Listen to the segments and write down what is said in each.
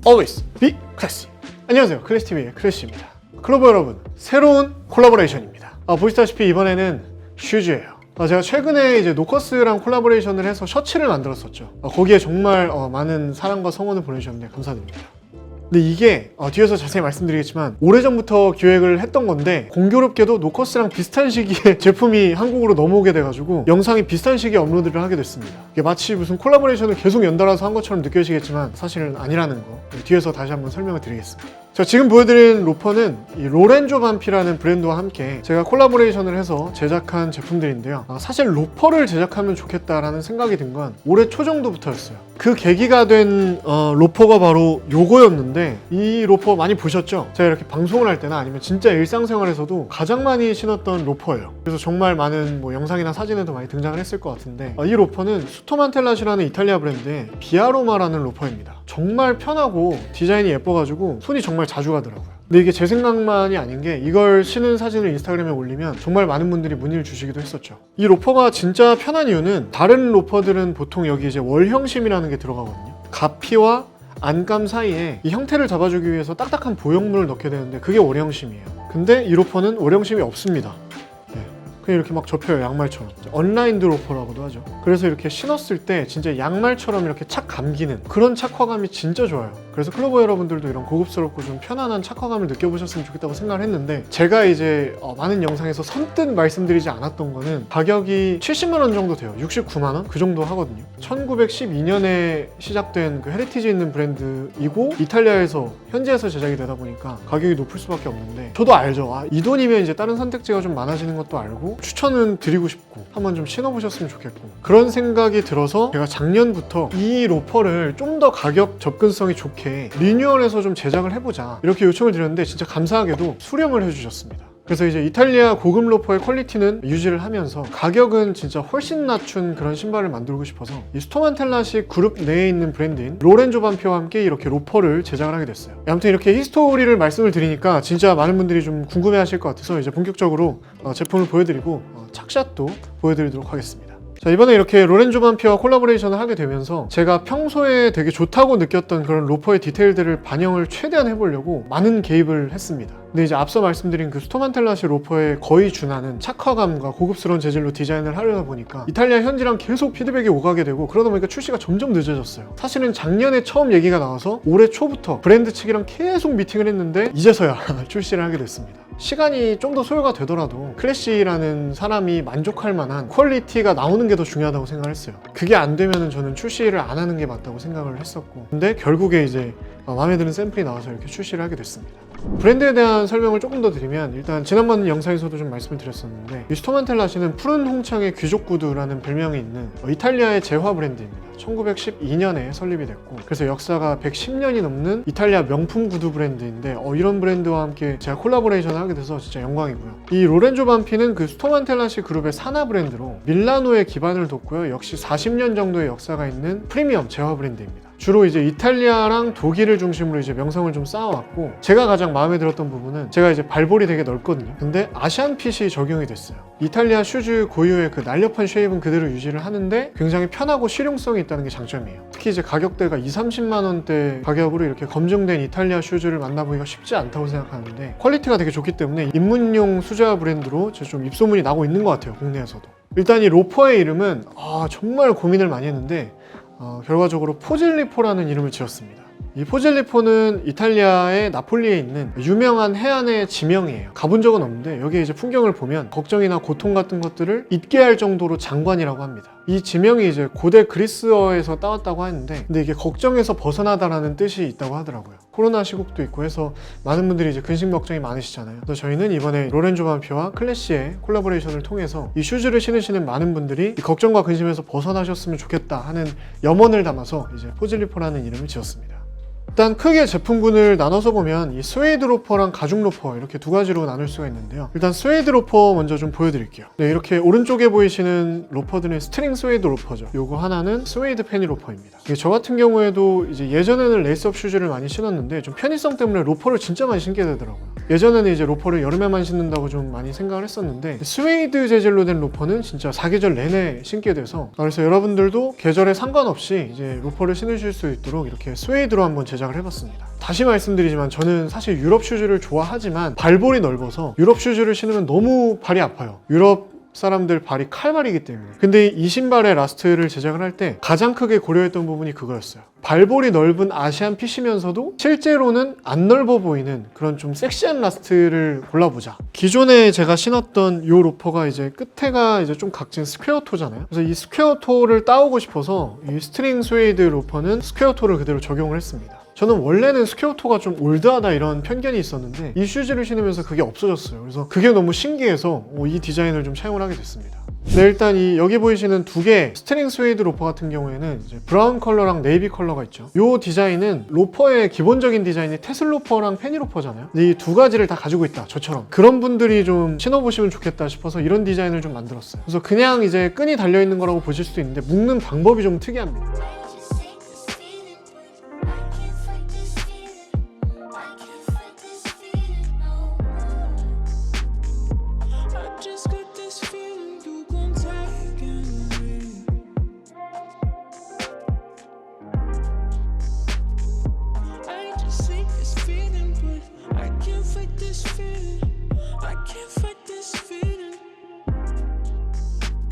always be classy. 안녕하세요, 클래시TV의 클래시입니다. 클로버 여러분, 새로운 콜라보레이션입니다. 보시다시피 이번에는 슈즈예요. 제가 최근에 이제 노커스랑 콜라보레이션을 해서 셔츠를 만들었었죠. 거기에 정말 많은 사랑과 성원을 보내주셨는데 감사드립니다. 근데 이게 뒤에서 자세히 말씀드리겠지만 오래전부터 기획을 했던 건데 공교롭게도 노커스랑 비슷한 시기에 제품이 한국으로 넘어오게 돼가지고 영상이 비슷한 시기에 업로드를 하게 됐습니다. 이게 마치 무슨 콜라보레이션을 계속 연달아서 한 것처럼 느껴지겠지만 사실은 아니라는 거 뒤에서 다시 한번 설명을 드리겠습니다. 자, 지금 보여드린 로퍼는 이 로렌조 반피라는 브랜드와 함께 제가 콜라보레이션을 해서 제작한 제품들인데요. 사실 로퍼를 제작하면 좋겠다라는 생각이 든 건 올해 초 정도부터였어요. 그 계기가 된 로퍼가 바로 요거였는데 이 로퍼 많이 보셨죠? 제가 이렇게 방송을 할 때나 아니면 진짜 일상생활에서도 가장 많이 신었던 로퍼예요. 그래서 정말 많은 영상이나 사진에도 많이 등장을 했을 것 같은데 이 로퍼는 수토만텔라시라는 이탈리아 브랜드의 비아로마라는 로퍼입니다. 정말 편하고 디자인이 예뻐가지고 손이 정말 자주 가더라고요. 근데 이게 제 생각만이 아닌 게 이걸 신은 사진을 인스타그램에 올리면 정말 많은 분들이 문의를 주시기도 했었죠. 이 로퍼가 진짜 편한 이유는 다른 로퍼들은 보통 여기 이제 월형심이라는 게 들어가거든요. 가피와 안감 사이에 이 형태를 잡아주기 위해서 딱딱한 보형물을 넣게 되는데 그게 월형심이에요. 근데 이 로퍼는 월형심이 없습니다. 그냥 이렇게 막 접혀요, 양말처럼. 언라인드 로퍼라고도 하죠. 그래서 이렇게 신었을 때 진짜 양말처럼 이렇게 착 감기는 그런 착화감이 진짜 좋아요. 그래서 클로버 여러분들도 이런 고급스럽고 좀 편안한 착화감을 느껴보셨으면 좋겠다고 생각을 했는데 제가 이제 많은 영상에서 선뜻 말씀드리지 않았던 거는 가격이 70만 원 정도 돼요. 69만 원? 그 정도 하거든요. 1912년에 시작된 그 헤리티지 있는 브랜드이고 이탈리아에서 현지에서 제작이 되다 보니까 가격이 높을 수밖에 없는데 저도 알죠. 이 돈이면 이제 다른 선택지가 좀 많아지는 것도 알고 추천은 드리고 싶고 한번 좀 신어보셨으면 좋겠고 그런 생각이 들어서 제가 작년부터 이 로퍼를 좀 더 가격 접근성이 좋게 리뉴얼해서 좀 제작을 해보자 이렇게 요청을 드렸는데 진짜 감사하게도 수령을 해주셨습니다. 그래서 이제 이탈리아 고급 로퍼의 퀄리티는 유지를 하면서 가격은 진짜 훨씬 낮춘 그런 신발을 만들고 싶어서 이 수토만텔라시 그룹 내에 있는 브랜드인 로렌조 반피와 함께 이렇게 로퍼를 제작을 하게 됐어요. 아무튼 이렇게 히스토리를 말씀을 드리니까 진짜 많은 분들이 좀 궁금해 하실 것 같아서 이제 본격적으로 제품을 보여드리고 착샷도 보여드리도록 하겠습니다. 자, 이번에 이렇게 로렌조 반피와 콜라보레이션을 하게 되면서 제가 평소에 되게 좋다고 느꼈던 그런 로퍼의 디테일들을 반영을 최대한 해보려고 많은 개입을 했습니다. 근데 이제 앞서 말씀드린 그 수토만텔라시 로퍼에 거의 준하는 착화감과 고급스러운 재질로 디자인을 하려다 보니까 이탈리아 현지랑 계속 피드백이 오가게 되고 그러다 보니까 출시가 점점 늦어졌어요. 사실은 작년에 처음 얘기가 나와서 올해 초부터 브랜드 측이랑 계속 미팅을 했는데 이제서야 출시를 하게 됐습니다. 시간이 좀 더 소요가 되더라도 클래시라는 사람이 만족할 만한 퀄리티가 나오는 게 더 중요하다고 생각을 했어요. 그게 안 되면 저는 출시를 안 하는 게 맞다고 생각을 했었고 근데 결국에 이제 마음에 드는 샘플이 나와서 이렇게 출시를 하게 됐습니다. 브랜드에 대한 설명을 조금 더 드리면 일단 지난번 영상에서도 좀 말씀을 드렸었는데 이 수토만텔라시는 푸른 홍창의 귀족 구두라는 별명이 있는 이탈리아의 제화 브랜드입니다. 1912년에 설립이 됐고 그래서 역사가 110년이 넘는 이탈리아 명품 구두 브랜드인데 이런 브랜드와 함께 제가 콜라보레이션을 하게 돼서 진짜 영광이고요. 이 로렌조 반피는 그 수토만텔라시 그룹의 산하 브랜드로 밀라노에 기반을 뒀고요. 역시 40년 정도의 역사가 있는 프리미엄 제화 브랜드입니다. 주로 이제 이탈리아랑 독일을 중심으로 이제 명성을 좀 쌓아왔고 제가 가장 마음에 들었던 부분은 제가 이제 발볼이 되게 넓거든요. 근데 아시안 핏이 적용이 됐어요. 이탈리아 슈즈 고유의 그 날렵한 쉐입은 그대로 유지를 하는데 굉장히 편하고 실용성이 있다는 게 장점이에요. 특히 이제 가격대가 20-30만 원대 가격으로 이렇게 검증된 이탈리아 슈즈를 만나보기가 쉽지 않다고 생각하는데 퀄리티가 되게 좋기 때문에 입문용 수제화 브랜드로 좀 입소문이 나고 있는 것 같아요, 국내에서도. 일단 이 로퍼의 이름은 정말 고민을 많이 했는데 결과적으로 포질리포라는 이름을 지었습니다. 이 포질리포는 이탈리아의 나폴리에 있는 유명한 해안의 지명이에요. 가본 적은 없는데 여기 이제 풍경을 보면 걱정이나 고통 같은 것들을 잊게 할 정도로 장관이라고 합니다. 이 지명이 이제 고대 그리스어에서 따왔다고 하는데 근데 이게 걱정에서 벗어나다라는 뜻이 있다고 하더라고요. 코로나 시국도 있고 해서 많은 분들이 이제 근심 걱정이 많으시잖아요. 그래서 저희는 이번에 로렌조 반피와 클래시의 콜라보레이션을 통해서 이 슈즈를 신으시는 많은 분들이 이 걱정과 근심에서 벗어나셨으면 좋겠다 하는 염원을 담아서 이제 포질리포라는 이름을 지었습니다. 일단 크게 제품군을 나눠서 보면 이 스웨이드 로퍼랑 가죽 로퍼 이렇게 두 가지로 나눌 수가 있는데요. 일단 스웨이드 로퍼 먼저 좀 보여드릴게요. 네, 이렇게 오른쪽에 보이시는 로퍼들은 스트링 스웨이드 로퍼죠. 요거 하나는 스웨이드 페니 로퍼입니다. 저 같은 경우에도 이제 예전에는 레이스업 슈즈를 많이 신었는데 좀 편의성 때문에 로퍼를 진짜 많이 신게 되더라고요. 예전에는 이제 로퍼를 여름에만 신는다고 좀 많이 생각을 했었는데 스웨이드 재질로 된 로퍼는 진짜 사계절 내내 신게 돼서 그래서 여러분들도 계절에 상관없이 이제 로퍼를 신으실 수 있도록 이렇게 스웨이드로 한번 제작을 제작을 해봤습니다. 다시 말씀드리지만 저는 사실 유럽 슈즈를 좋아하지만 발볼이 넓어서 유럽 슈즈를 신으면 너무 발이 아파요. 유럽 사람들 발이 칼발이기 때문에. 근데 이 신발의 라스트를 제작을 할 때 가장 크게 고려했던 부분이 그거였어요. 발볼이 넓은 아시안 핏이면서도 실제로는 안 넓어 보이는 그런 좀 섹시한 라스트를 골라보자. 기존에 제가 신었던 이 로퍼가 이제 끝에가 이제 좀 각진 스퀘어 토잖아요. 그래서 이 스퀘어 토를 따오고 싶어서 이 스트링 스웨이드 로퍼는 스퀘어 토를 그대로 적용을 했습니다. 저는 원래는 스퀘어 토가 좀 올드하다 이런 편견이 있었는데 이 슈즈를 신으면서 그게 없어졌어요. 그래서 그게 너무 신기해서 이 디자인을 좀 차용을 하게 됐습니다. 네, 일단 여기 보이시는 두 개 스트링 스웨이드 로퍼 같은 경우에는 이제 브라운 컬러랑 네이비 컬러가 있죠. 이 디자인은 로퍼의 기본적인 디자인이 테슬 로퍼랑 페니 로퍼잖아요. 이 두 가지를 다 가지고 있다, 저처럼. 그런 분들이 좀 신어보시면 좋겠다 싶어서 이런 디자인을 좀 만들었어요. 그래서 그냥 이제 끈이 달려있는 거라고 보실 수도 있는데 묶는 방법이 좀 특이합니다.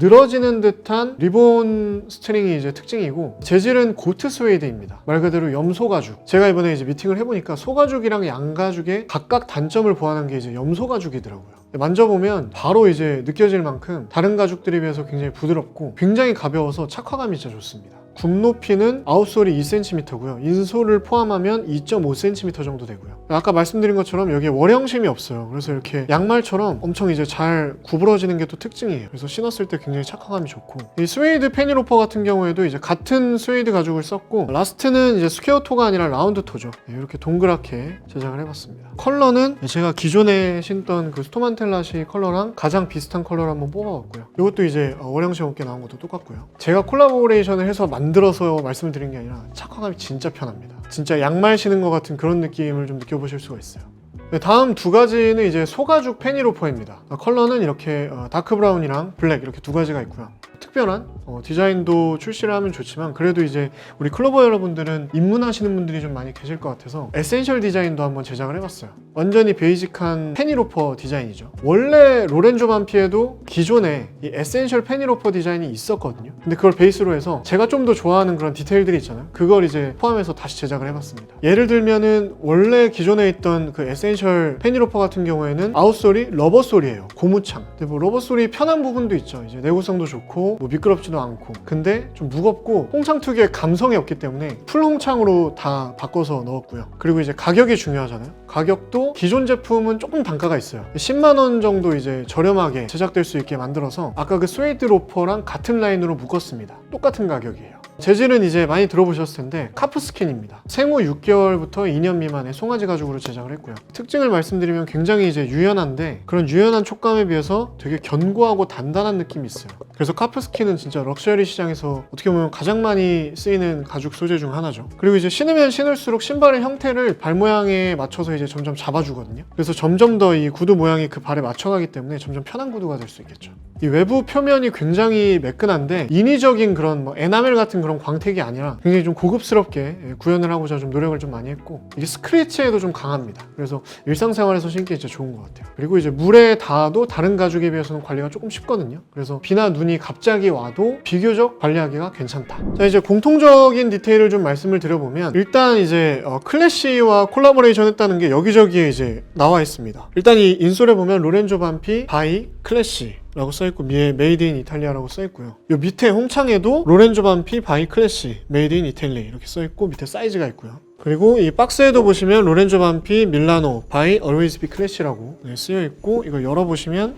늘어지는 듯한 리본 스트링이 이제 특징이고, 재질은 고트 스웨이드입니다. 말 그대로 염소 가죽. 제가 이번에 이제 미팅을 해보니까 소가죽이랑 양가죽의 각각 단점을 보완한 게 이제 염소 가죽이더라고요. 만져보면 바로 이제 느껴질 만큼 다른 가죽들에 비해서 굉장히 부드럽고 굉장히 가벼워서 착화감이 진짜 좋습니다. 굽 높이는 아웃솔이 2cm고요. 인솔을 포함하면 2.5cm 정도 되고요. 아까 말씀드린 것처럼 여기에 월형심이 없어요. 그래서 이렇게 양말처럼 엄청 이제 잘 구부러지는 게 또 특징이에요. 그래서 신었을 때 굉장히 착화감이 좋고, 이 스웨이드 페니로퍼 같은 경우에도 이제 같은 스웨이드 가죽을 썼고, 라스트는 이제 스퀘어 토가 아니라 라운드 토죠. 이렇게 동그랗게 제작을 해봤습니다. 컬러는 제가 기존에 신던 그 스토만텔라시 컬러랑 가장 비슷한 컬러를 한번 뽑아봤고요. 이것도 이제 월형심 없게 나온 것도 똑같고요. 제가 콜라보레이션을 해서 만들어서 말씀을 드린 게 아니라 착화감이 진짜 편합니다. 진짜 양말 신은 것 같은 그런 느낌을 좀 느껴보실 수가 있어요. 네, 다음 두 가지는 이제 소가죽 페니로퍼입니다. 컬러는 이렇게 다크 브라운이랑 블랙 이렇게 두 가지가 있고요. 특별한 디자인도 출시를 하면 좋지만, 그래도 이제 우리 클로버 여러분들은 입문하시는 분들이 좀 많이 계실 것 같아서 에센셜 디자인도 한번 제작을 해봤어요. 완전히 베이직한 페니로퍼 디자인이죠. 원래 로렌조 반피에도 기존에 이 에센셜 페니로퍼 디자인이 있었거든요. 근데 그걸 베이스로 해서 제가 좀 더 좋아하는 그런 디테일들이 있잖아요. 그걸 이제 포함해서 다시 제작을 해봤습니다. 예를 들면은 원래 기존에 있던 그 에센셜 페니로퍼 같은 경우에는 아웃솔이 러버솔이에요. 고무창. 근데 뭐 러버솔이 편한 부분도 있죠. 이제 내구성도 좋고 뭐 미끄럽지도 않고, 근데 좀 무겁고 홍창 특유의 감성이 없기 때문에 풀 홍창으로 다 바꿔서 넣었고요. 그리고 이제 가격이 중요하잖아요. 가격도 기존 제품은 조금 단가가 있어요. 10만 원 정도 이제 저렴하게 제작될 수 있게 만들어서 아까 그 스웨이드 로퍼랑 같은 라인으로 묶었습니다. 똑같은 가격이에요. 재질은 이제 많이 들어보셨을 텐데 카프스킨입니다. 생후 6개월부터 2년 미만의 송아지 가죽으로 제작을 했고요. 특징을 말씀드리면 굉장히 이제 유연한데, 그런 유연한 촉감에 비해서 되게 견고하고 단단한 느낌이 있어요. 그래서 카프스킨은 진짜 럭셔리 시장에서 어떻게 보면 가장 많이 쓰이는 가죽 소재 중 하나죠. 그리고 이제 신으면 신을수록 신발의 형태를 발 모양에 맞춰서 이제 점점 잡아주거든요. 그래서 점점 더 이 구두 모양이 그 발에 맞춰가기 때문에 점점 편한 구두가 될 수 있겠죠. 이 외부 표면이 굉장히 매끈한데 인위적인 그런 뭐 에나멜 같은 그런 광택이 아니라 굉장히 좀 고급스럽게 구현을 하고자 좀 노력을 좀 많이 했고, 이게 스크래치에도 좀 강합니다. 그래서 일상생활에서 신기 진짜 좋은 것 같아요. 그리고 이제 물에 닿아도 다른 가죽에 비해서는 관리가 조금 쉽거든요. 그래서 비나 눈이 갑자기 와도 비교적 관리하기가 괜찮다. 자, 이제 공통적인 디테일을 좀 말씀을 드려보면, 일단 이제 클래시와 콜라보레이션 했다는 게 여기저기에 이제 나와 있습니다. 일단 이 인솔에 보면 로렌조 반피 바이 클래시 라고 써있고, 메이드 인 이탈리아라고 써있고요. 이 밑에 홍창에도 로렌조 반피 바이 클래시 메이드 인 이탈리 이렇게 써있고, 밑에 사이즈가 있고요. 그리고 이 박스에도 보시면 로렌조 반피 밀라노 바이 always be 클래시라고 쓰여있고, 이걸 열어보시면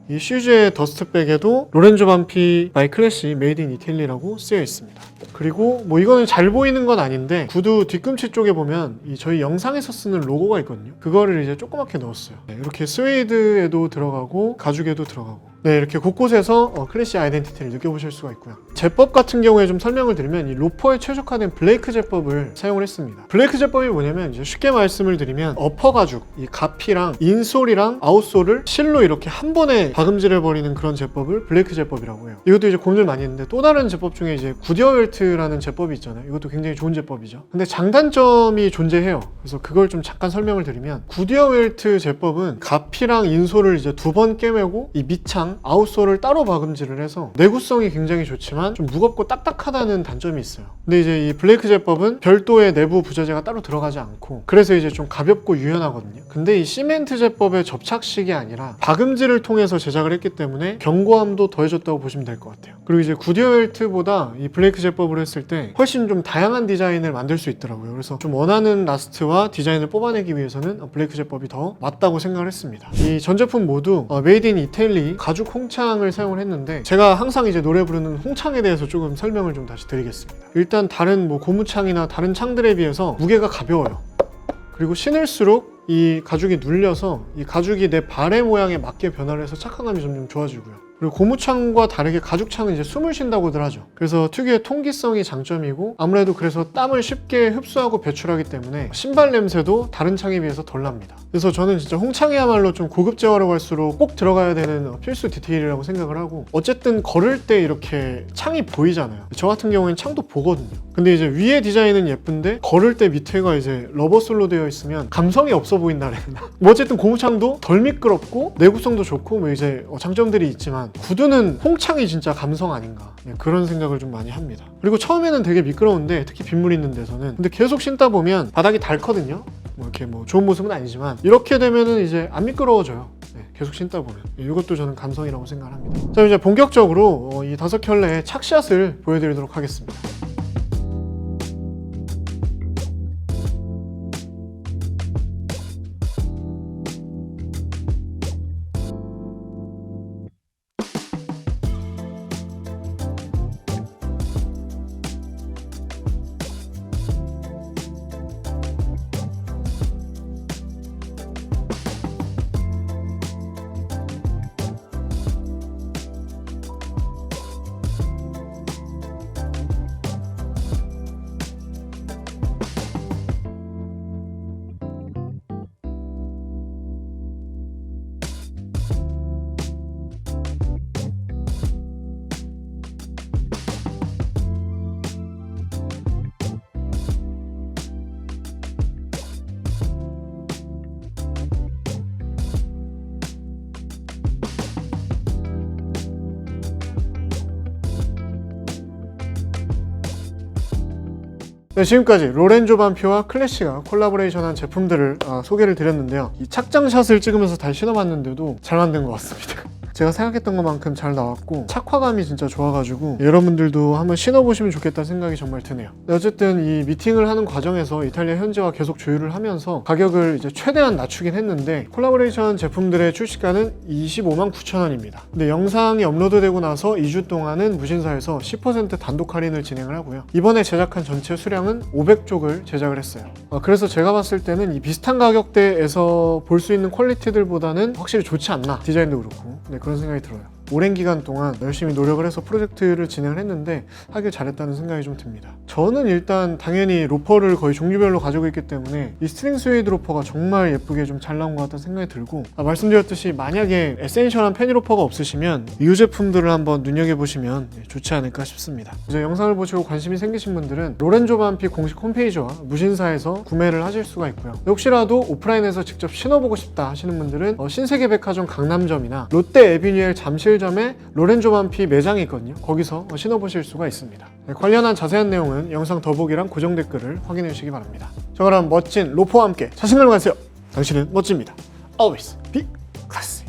이 슈즈의 더스트백에도 로렌조 반피 바이 클래시 메이드 인 이탈리라고 쓰여 있습니다. 그리고 뭐 이거는 잘 보이는 건 아닌데, 구두 뒤꿈치 쪽에 보면 이 저희 영상에서 쓰는 로고가 있거든요. 그거를 이제 조그맣게 넣었어요. 이렇게 스웨이드에도 들어가고 가죽에도 들어가고 네, 이렇게 곳곳에서 클래시 아이덴티티를 느껴보실 수가 있고요. 제법 같은 경우에 좀 설명을 드리면 이 로퍼에 최적화된 블레이크 제법을 사용을 했습니다. 블레이크 제법이 뭐냐면 이제 쉽게 말씀을 드리면 어퍼 가죽, 이 가피랑 인솔이랑 아웃솔을 실로 이렇게 한 번에 박음질해 버리는 그런 제법을 블레이크 제법이라고 해요. 이것도 이제 고민을 많이 했는데 또 다른 제법 중에 이제 구디어 웰트라는 제법이 있잖아요. 이것도 굉장히 좋은 제법이죠. 근데 장단점이 존재해요. 그래서 그걸 좀 잠깐 설명을 드리면 구디어 웰트 제법은 가피랑 인솔을 이제 두 번 꿰매고 이 밑창 아웃솔을 따로 박음질을 해서 내구성이 굉장히 좋지만 좀 무겁고 딱딱하다는 단점이 있어요. 근데 이제 이 블레이크 제법은 별도의 내부 부저재가 따로 들어가지 않고 그래서 이제 좀 가볍고 유연하거든요. 근데 이 시멘트 제법의 접착식이 아니라 박음질을 통해서 제작을 했기 때문에 견고함도 더해졌다고 보시면 될 것 같아요. 그리고 이제 구디어 웰트보다 이 블레이크 제법으로 했을 때 훨씬 좀 다양한 디자인을 만들 수 있더라고요. 그래서 좀 원하는 라스트와 디자인을 뽑아내기 위해서는 블레이크 제법이 더 맞다고 생각을 했습니다. 이 전 제품 모두 메이드 인 이탈리 가죽 홍창을 사용을 했는데 제가 항상 이제 노래 부르는 홍창에 대해서 조금 설명을 좀 다시 드리겠습니다. 일단 다른 고무창이나 다른 창들에 비해서 무게가 가벼워요. 그리고 신을수록 이 가죽이 눌려서 이 가죽이 내 발의 모양에 맞게 변화를 해서 착화감이 점점 좋아지고요. 그리고 고무창과 다르게 가죽창은 이제 숨을 쉰다고들 하죠. 그래서 특유의 통기성이 장점이고 아무래도 그래서 땀을 쉽게 흡수하고 배출하기 때문에 신발 냄새도 다른 창에 비해서 덜 납니다. 그래서 저는 진짜 홍창이야말로 좀 고급 재화로 갈수록 꼭 들어가야 되는 필수 디테일이라고 생각을 하고 어쨌든 걸을 때 이렇게 창이 보이잖아요. 저 같은 경우에는 창도 보거든요. 근데 이제 위에 디자인은 예쁜데 걸을 때 밑에가 이제 러버솔로 되어 있으면 감성이 없어 보인다네. 뭐 어쨌든 고무창도 덜 미끄럽고 내구성도 좋고 뭐 이제 장점들이 있지만 구두는 홍창이 진짜 감성 아닌가 그런 생각을 좀 많이 합니다. 그리고 처음에는 되게 미끄러운데 특히 빗물 있는 데서는 근데 계속 신다 보면 바닥이 닳거든요. 뭐 이렇게 뭐 좋은 모습은 아니지만 이렇게 되면은 이제 안 미끄러워져요. 계속 신다 보면 이것도 저는 감성이라고 생각을 합니다. 자, 이제 본격적으로 이 5켤레의 착샷을 보여드리도록 하겠습니다. 네, 지금까지 로렌조 반피와 클래시가 콜라보레이션한 제품들을 소개를 드렸는데요. 이 착장샷을 찍으면서 다시 신어봤는데도 잘 만든 것 같습니다. 제가 생각했던 것만큼 잘 나왔고 착화감이 진짜 좋아가지고 여러분들도 한번 신어보시면 좋겠다는 생각이 정말 드네요. 어쨌든 이 미팅을 하는 과정에서 이탈리아 현지와 계속 조율을 하면서 가격을 이제 최대한 낮추긴 했는데 콜라보레이션 제품들의 출시가는 25만 9천 원입니다. 근데 영상이 업로드되고 나서 2주 동안은 무신사에서 10% 단독 할인을 진행을 하고요. 이번에 제작한 전체 수량은 500쪽을 제작을 했어요. 그래서 제가 봤을 때는 이 비슷한 가격대에서 볼 수 있는 퀄리티들보다는 확실히 좋지 않나, 디자인도 그렇고. 네, 그런 생각이 들어요. 오랜 기간 동안 열심히 노력을 해서 프로젝트를 진행을 했는데 하길 잘했다는 생각이 좀 듭니다. 저는 일단 당연히 로퍼를 거의 종류별로 가지고 있기 때문에 이 스트링 스웨이드 로퍼가 정말 예쁘게 좀 잘 나온 것 같다는 생각이 들고, 말씀드렸듯이 만약에 에센셜한 페니 로퍼가 없으시면 이 제품들을 한번 눈여겨보시면 좋지 않을까 싶습니다. 이제 영상을 보시고 관심이 생기신 분들은 로렌조 반피 공식 홈페이지와 무신사에서 구매를 하실 수가 있고요. 혹시라도 오프라인에서 직접 신어보고 싶다 하시는 분들은 신세계백화점 강남점이나 롯데 에비뉴엘 잠실점에 로렌조 반피 매장이 있거든요. 거기서 신어보실 수가 있습니다. 관련한 자세한 내용은 영상 더보기랑 고정 댓글을 확인해 주시기 바랍니다. 자, 그럼 멋진 로퍼와 함께 자신감을 가지세요. 당신은 멋집니다. Always be classy.